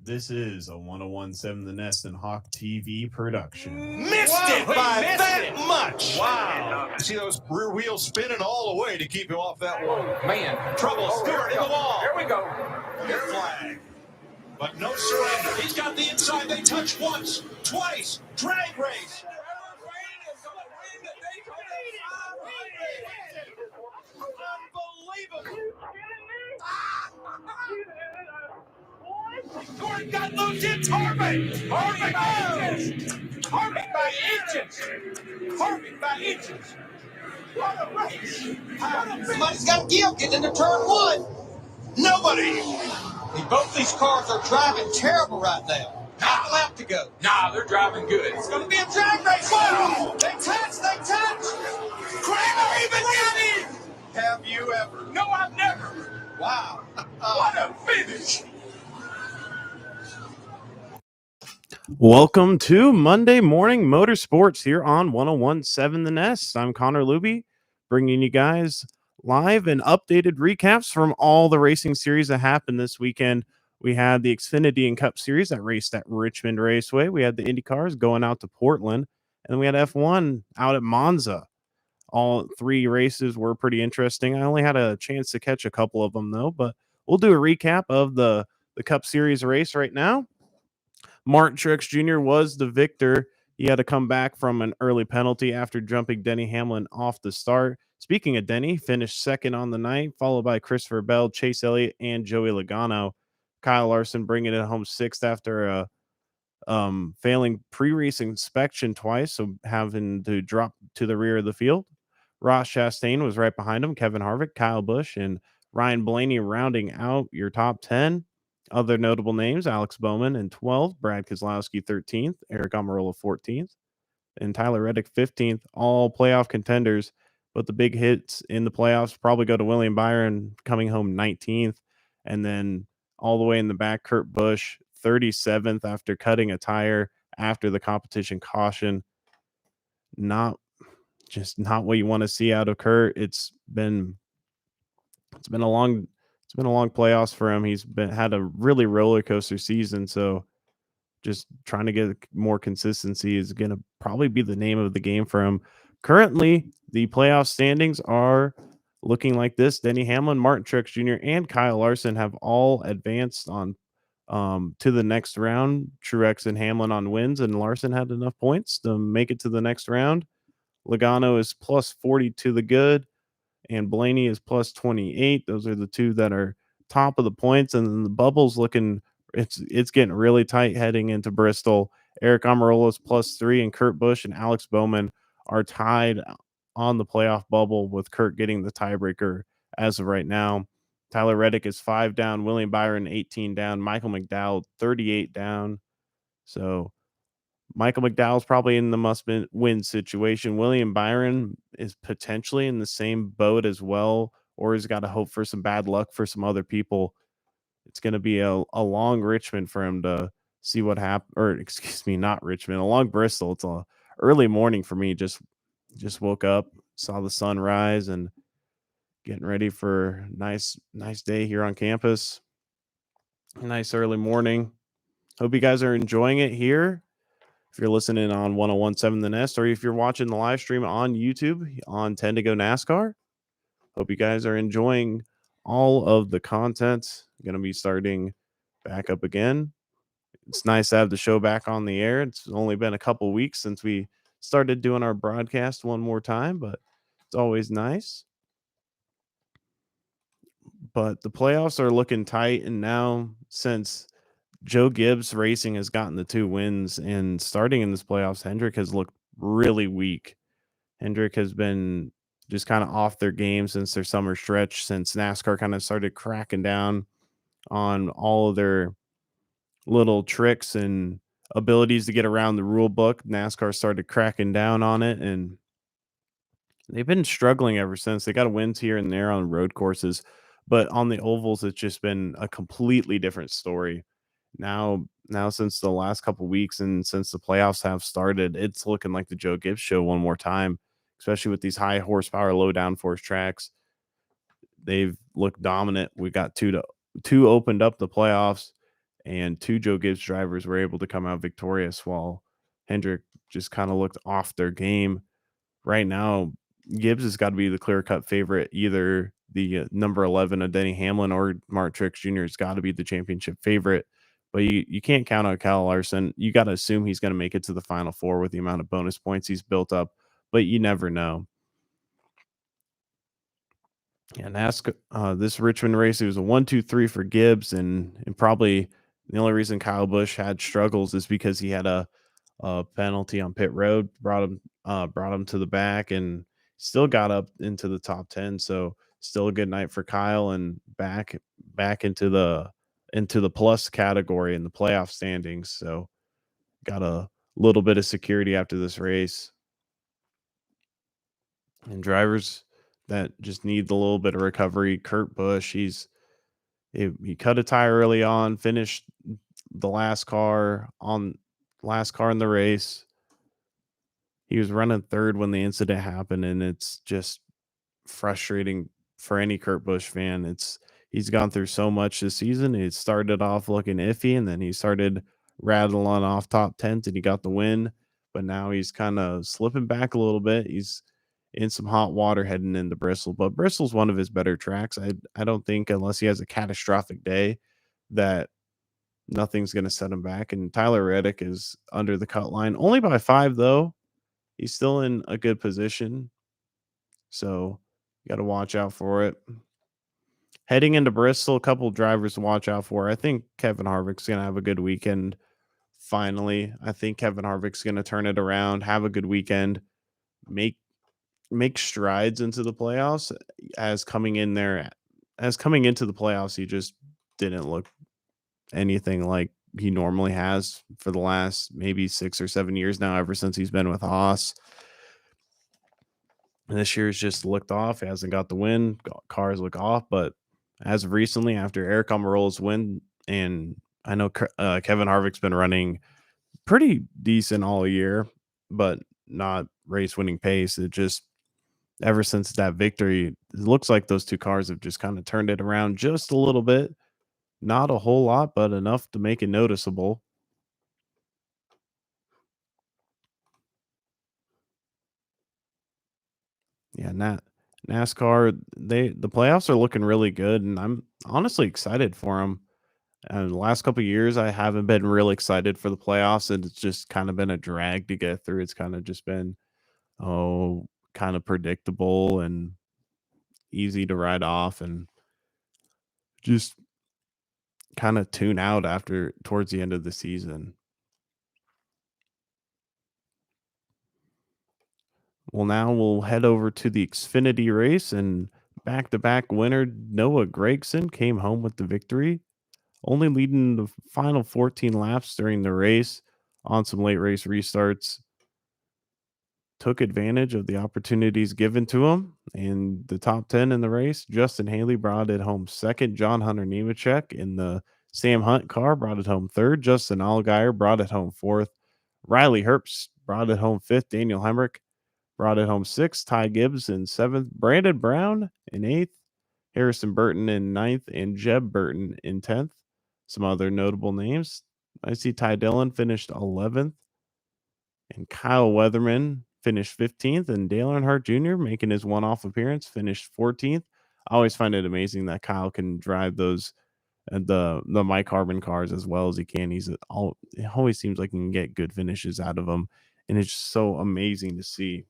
This is a 1017 The Nest and Hawk TV production. Missed it by that much. Wow. See those rear wheels spinning all the way to keep him off that wall. Man. Trouble Stewart in the wall. Here we go. Flag. But no surrender. He's got the inside. They touch once, twice. Drag race. Unbelievable. Gordon got loose. It's Harvey. Harvey by inches. Harvey by inches. Harvey by inches. What a race. What a finish. Somebody's got to give. Getting into turn one. Nobody. Both these cars are driving terrible right now. Half a lap to go. Nah, they're driving good. It's going to be a drag race. Wow. They touch. They touch. Kramer even got him. Have you ever? No, I've never. Wow. What a finish. Welcome to Monday Morning Motorsports here on 1017 The Nest. I'm Connor Luby, bringing you guys live and updated recaps from all the racing series that happened this weekend. We had the Xfinity and Cup Series that raced at Richmond Raceway. We had the Indy cars going out to Portland, and we had F1 out at Monza. All three races were pretty interesting. I only had a chance to catch a couple of them, though, but we'll do a recap of the Cup Series race right now. Martin Truex Jr. was the victor. He had to come back from an early penalty after jumping Denny Hamlin off the start. Speaking of Denny, finished second on the night, followed by Christopher Bell, Chase Elliott, and Joey Logano. Kyle Larson bringing it home sixth after failing pre-race inspection twice, so having to drop to the rear of the field. Ross Chastain was right behind him, Kevin Harvick, Kyle Busch, and Ryan Blaney rounding out your top 10. Other notable names, Alex Bowman in 12th, Brad Keselowski 13th, Eric Almirola 14th, and Tyler Reddick 15th, all playoff contenders. But the big hits in the playoffs probably go to William Byron coming home 19th, and then all the way in the back, Kurt Busch 37th after cutting a tire after the competition caution. Not what you want to see out of Kurt. It's been a long playoffs for him. He's had a really roller coaster season, so just trying to get more consistency is going to probably be the name of the game for him. Currently, the playoff standings are looking like this. Denny Hamlin, Martin Truex Jr., and Kyle Larson have all advanced on to the next round. Truex and Hamlin on wins, and Larson had enough points to make it to the next round. Logano is plus 40 to the good, and Blaney is plus 28. Those are the two that are top of the points, and then the bubble's looking, it's getting really tight heading into Bristol. Eric Almirola is plus 3, and Kurt Busch and Alex Bowman are tied on the playoff bubble, with Kurt getting the tiebreaker as of right now. Tyler Reddick is 5 down, William Byron 18 down, Michael McDowell 38 down. So Michael McDowell's probably in the must-win situation. William Byron is potentially in the same boat as well, or he's got to hope for some bad luck for some other people. It's going to be a long Richmond for him to see what happens. Or, excuse me, not Richmond, a long Bristol. It's a early morning for me. Just woke up, saw the sun rise, and getting ready for a nice day here on campus. Nice early morning. Hope you guys are enjoying it here. If you're listening on 1017 The Nest, or if you're watching the live stream on YouTube on 10 to Go NASCAR, hope you guys are enjoying all of the content. Going to be starting back up again. It's nice to have the show back on the air. It's only been a couple weeks since we started doing our broadcast one more time, but it's always nice. But the playoffs are looking tight, and now since Joe Gibbs Racing has gotten the 2 wins, and starting in this playoffs, Hendrick has looked really weak. Hendrick has been just kind of off their game since their summer stretch, since NASCAR kind of started cracking down on all of their little tricks and abilities to get around the rule book. NASCAR started cracking down on it, and they've been struggling ever since. They got wins here and there on road courses, but on the ovals, it's just been a completely different story. Now since the last couple weeks and since the playoffs have started, it's looking like the Joe Gibbs show one more time, especially with these high horsepower, low downforce tracks. They've looked dominant. We got two opened up the playoffs, and 2 Joe Gibbs drivers were able to come out victorious while Hendrick just kind of looked off their game. Right now, Gibbs has got to be the clear cut favorite. Either the number 11 of Denny Hamlin or Mark Truex Jr. has got to be the championship favorite. But you can't count on Kyle Larson. You got to assume he's going to make it to the final four with the amount of bonus points he's built up, but you never know. Yeah, NASCAR, this Richmond race, it was a 1-2-3 for Gibbs, and probably the only reason Kyle Busch had struggles is because he had a penalty on pit road, brought him to the back, and still got up into the top 10. So still a good night for Kyle, and back into the plus category in the playoff standings. So got a little bit of security after this race. And drivers that just need a little bit of recovery. Kurt Busch, he cut a tire early on, finished the last car in the race. He was running third when the incident happened, and it's just frustrating for any Kurt Busch fan. He's gone through so much this season. It started off looking iffy, and then he started rattling off top tens, and he got the win. But now he's kind of slipping back a little bit. He's in some hot water heading into Bristol, but Bristol's one of his better tracks. I don't think, unless he has a catastrophic day, that nothing's going to set him back. And Tyler Reddick is under the cut line, only by 5 though. He's still in a good position, so you got to watch out for it. Heading into Bristol, a couple of drivers to watch out for. I think Kevin Harvick's going to have a good weekend. Finally, I think Kevin Harvick's going to turn it around, have a good weekend, make strides into the playoffs. As coming into the playoffs, he just didn't look anything like he normally has for the last maybe 6 or 7 years now, ever since he's been with Haas. And this year's just looked off. He hasn't got the win. Cars look off, but as of recently, after Eric Almirola's win, and I know Kevin Harvick's been running pretty decent all year, but not race winning pace. It just, ever since that victory, it looks like those two cars have just kind of turned it around just a little bit. Not a whole lot, but enough to make it noticeable. Yeah, NASCAR, the playoffs are looking really good, and I'm honestly excited for them. And the last couple of years, I haven't been real excited for the playoffs, and it's just kind of been a drag to get through. It's kind of just been, kind of predictable and easy to ride off, and just kind of tune out after towards the end of the season. Well, now we'll head over to the Xfinity race, and back-to-back winner Noah Gragson came home with the victory, only leading the final 14 laps during the race on some late race restarts. Took advantage of the opportunities given to him in the top 10 in the race. Justin Haley brought it home second. John Hunter Nemechek in the Sam Hunt car brought it home third. Justin Allgaier brought it home fourth. Riley Herbst brought it home fifth. Daniel Hemrick brought it home sixth. Ty Gibbs in seventh. Brandon Brown in eighth. Harrison Burton in ninth. And Jeb Burton in 10th. Some other notable names. I see Ty Dillon finished 11th. And Kyle Weatherman finished 15th. And Dale Earnhardt Jr., making his one-off appearance, finished 14th. I always find it amazing that Kyle can drive those the Mike Carbon cars as well as he can. It always seems like he can get good finishes out of them, and it's just so amazing to see.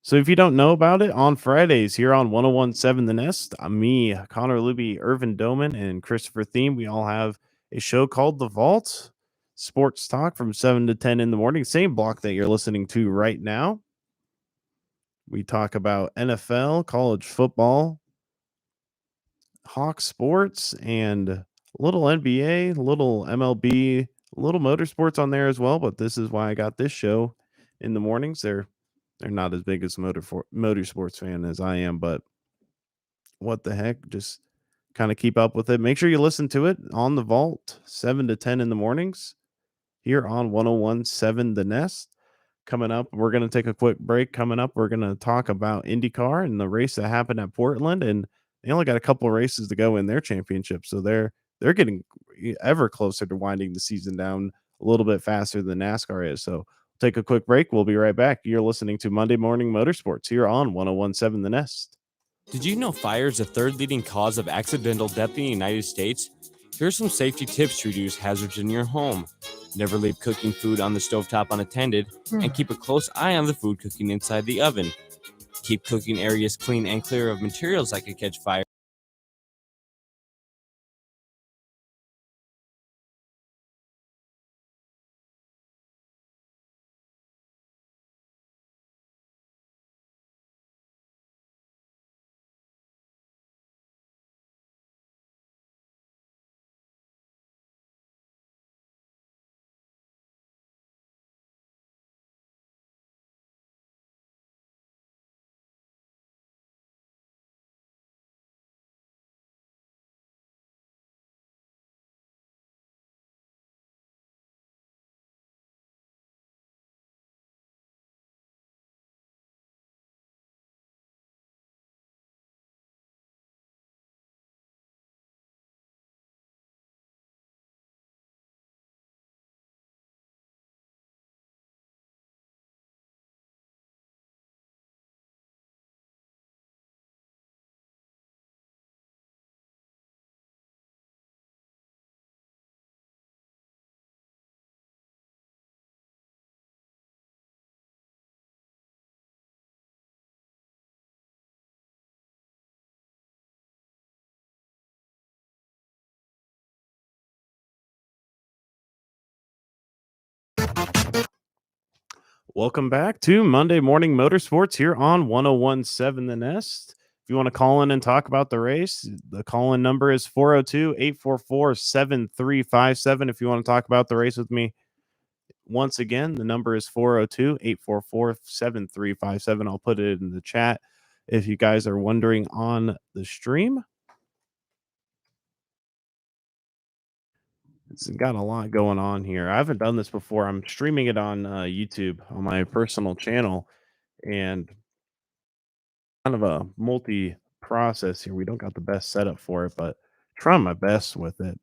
So if you don't know about it, on Fridays here on 1017 The Nest, me, Connor Luby, Irvin Doman, and Christopher Thiem, we all have a show called The Vault, sports talk from 7 to 10 in the morning, same block that you're listening to right now. We talk about NFL, college football, Hawk sports, and a little NBA, a little MLB, a little motorsports on there as well. But this is why I got this show in the mornings. They're not as big as motorsports fan as I am, but what the heck? Just kind of keep up with it. Make sure you listen to it on the Vault, 7 to 10 in the mornings here on 1017 The Nest. Coming up, we're going to take a quick break. Coming up, we're going to talk about IndyCar and the race that happened at Portland, and they only got a couple of races to go in their championship, so they're they're getting ever closer to winding the season down a little bit faster than NASCAR is. So take a quick break. We'll be right back. You're listening to Monday Morning Motorsports here on 1017 The Nest. Did you know fire is the third leading cause of accidental death in the United States? Here are some safety tips to reduce hazards in your home. Never leave cooking food on the stovetop unattended, and keep a close eye on the food cooking inside the oven. Keep cooking areas clean and clear of materials that could catch fire. Welcome back to Monday Morning Motorsports here on 1017 The Nest. If you want to call in and talk about the race, the call in number is 402 844 7357. If you want to talk about the race with me, once again, the number is 402 844 7357. I'll put it in the chat if you guys are wondering on the stream. It's got a lot going on here. I haven't done this before. I'm streaming it on YouTube on my personal channel, and kind of a multi process here. We don't got the best setup for it, but trying my best with it.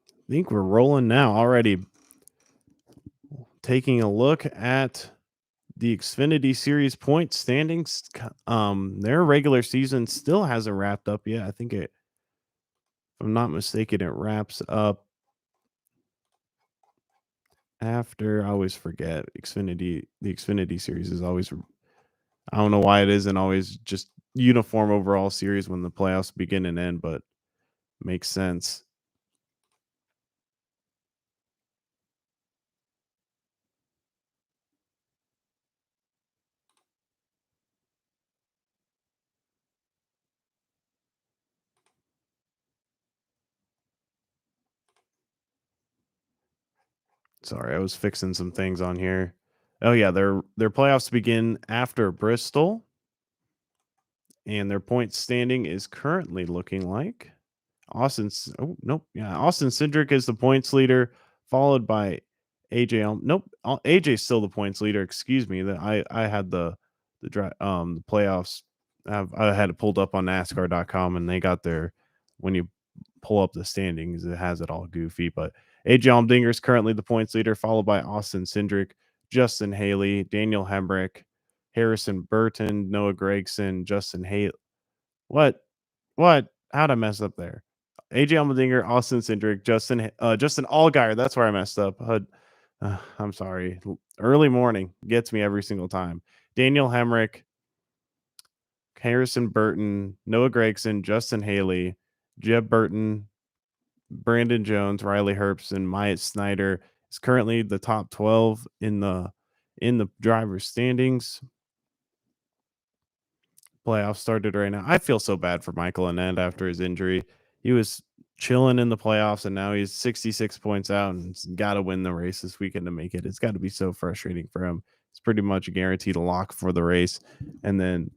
I think we're rolling now already. Taking a look at the Xfinity Series point standings. Their regular season still hasn't wrapped up yet. I think if I'm not mistaken, it wraps up after. I always forget Xfinity. The Xfinity Series is always, I don't know why it isn't always just uniform overall series when the playoffs begin and end, but makes sense. Sorry, I was fixing some things on here. Oh yeah, their playoffs begin after Bristol, and their point standing is currently looking like oh nope, yeah, Austin Cindric is the points leader, followed by AJ. Nope, AJ's still the points leader. Excuse me, that I had the playoffs. I had it pulled up on NASCAR.com, and they got their, when you pull up the standings, it has it all goofy. But AJ Allmendinger is currently the points leader, followed by Austin Cindric, Justin Haley, Daniel Hemrick, Harrison Burton, Noah Gragson, Justin Haley. What? How'd I mess up there? AJ Allmendinger, Austin Cindric, Justin Allgaier. That's where I messed up. I'm sorry. Early morning gets me every single time. Daniel Hemrick, Harrison Burton, Noah Gragson, Justin Haley, Jeb Burton, Brandon Jones, Riley Herbst, and Myatt Snyder is currently the top 12 in the driver's standings. Playoffs started right now. I feel so bad for Michael Annett after his injury. He was chilling in the playoffs, and now he's 66 points out and got to win the race this weekend to make it. It's got to be so frustrating for him. It's pretty much a guaranteed lock for the race, and then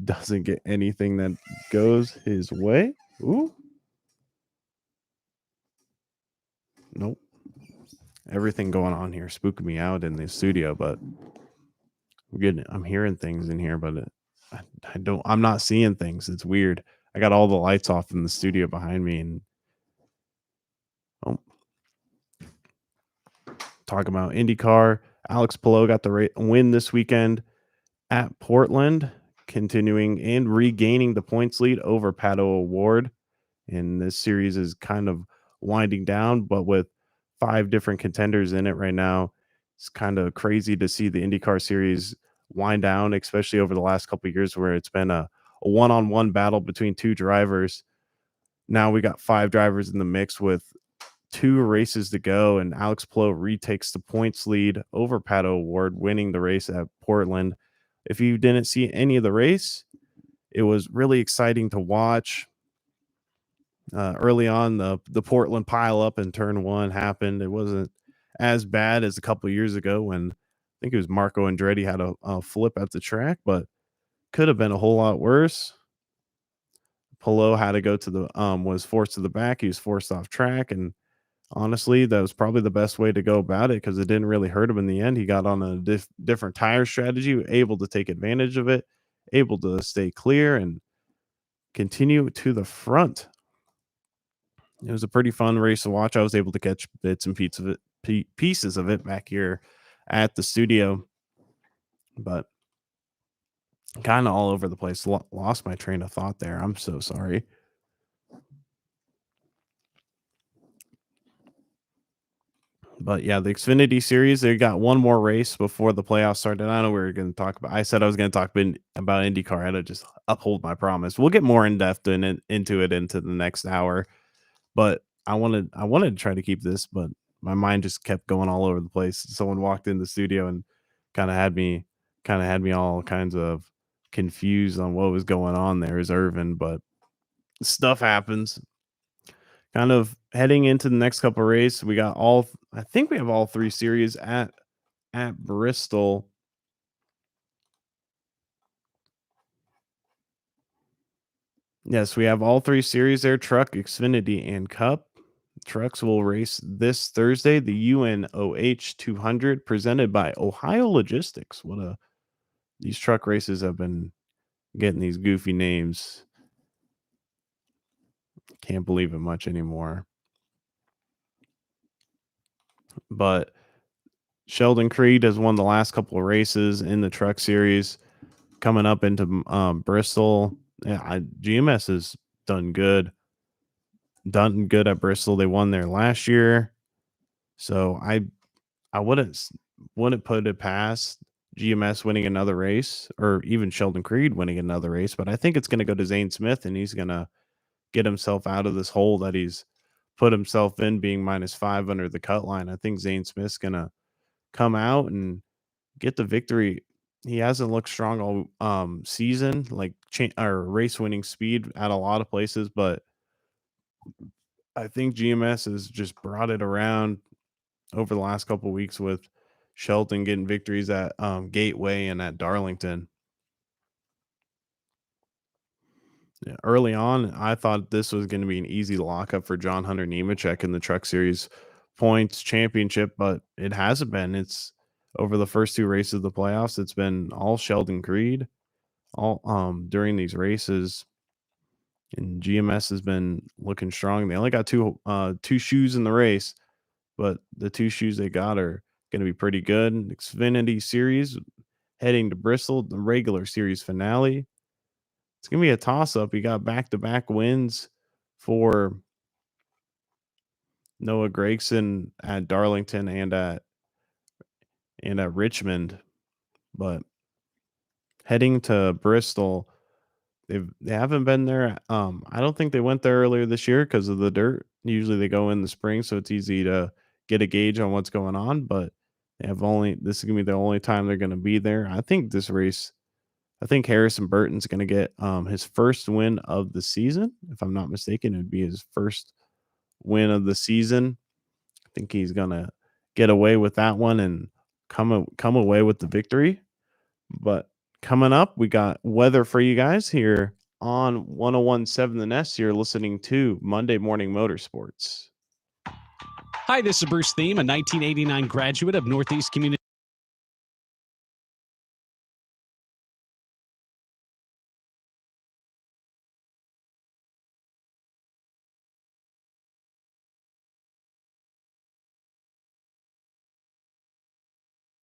doesn't get anything that goes his way. Ooh. Nope. Everything going on here spooking me out in the studio, but I'm hearing things in here, but I'm not seeing things. It's weird. I got all the lights off in the studio behind me, and talking about IndyCar. Alex Palou got the win this weekend at Portland, continuing and regaining the points lead over Pato O'Ward. And this series is kind of winding down, but with 5 different contenders in it right now, it's kind of crazy to see the IndyCar series wind down, especially over the last couple of years where it's been a one-on-one battle between 2 drivers. Now we got 5 drivers in the mix with 2 races to go, and Alex Palou retakes the points lead over Pato O'Ward, winning the race at Portland. If you didn't see any of the race, it was really exciting to watch. Early on, the Portland pile up in turn 1 happened. It wasn't as bad as a couple of years ago when I think it was Marco Andretti had a flip at the track, but could have been a whole lot worse. Palou had to go to the was forced to the back. He was forced off track, and honestly, that was probably the best way to go about it because it didn't really hurt him in the end. He got on a different tire strategy, able to take advantage of it, able to stay clear and continue to the front. It was a pretty fun race to watch. I was able to catch bits and pieces of it back here at the studio, but kind of all over the place. Lost my train of thought there. I'm so sorry. But yeah, the Xfinity series, they got one more race before the playoffs started. I know we were going to talk about, I said I was going to talk about IndyCar. I had to just uphold my promise. We'll get more in depth into the next hour. But I wanted to try to keep this, but my mind just kept going all over the place. Someone walked in the studio and kind of had me all kinds of confused on what was going on there. Is Irvin, but stuff happens. Kind of heading into the next couple of races, we got I think we have all 3 series at Bristol. Yes, we have all 3 series there: Truck, Xfinity, and Cup. Trucks will race this Thursday, the UNOH 200, presented by Ohio Logistics. These truck races have been getting these goofy names. Can't believe it much anymore. But Sheldon Creed has won the last couple of races in the truck series. Coming up into Bristol, GMS has done good at Bristol. They won there last year, so I wouldn't put it past GMS winning another race or even Sheldon Creed winning another race, but I think it's going to go to Zane Smith, and he's going to get himself out of this hole that he's put himself in, being -5 under the cut line. I think Zane Smith's going to come out and get the victory. He hasn't looked strong all season, like or race winning speed at a lot of places, but I think GMS has just brought it around over the last couple of weeks with Shelton getting victories at Gateway and at Darlington. Yeah, early on, I thought this was going to be an easy lockup for John Hunter Nemechek in the Truck Series points championship, but it hasn't been. It's over the first 2 races of the playoffs. It's been all Sheldon Creed, all during these races, and GMS has been looking strong. They only got two shoes in the race, but the 2 shoes they got are going to be pretty good. Xfinity Series heading to Bristol, the regular series finale. It's going to be a toss-up. You got back-to-back wins for Noah Gragson at Darlington and at Richmond. But heading to Bristol, they haven't been there. I don't think they went there earlier this year because of the dirt. Usually they go in the spring, so it's easy to get a gauge on what's going on. But this is going to be the only time they're going to be there. I think Harrison Burton's going to get his first win of the season. If I'm not mistaken, it would be his first win of the season. I think he's going to get away with that one and come away with the victory. But coming up, we got weather for you guys here on 101.7 The Nest. You're listening to Monday Morning Motorsports. Hi, this is Bruce Thiem, a 1989 graduate of Northeast Community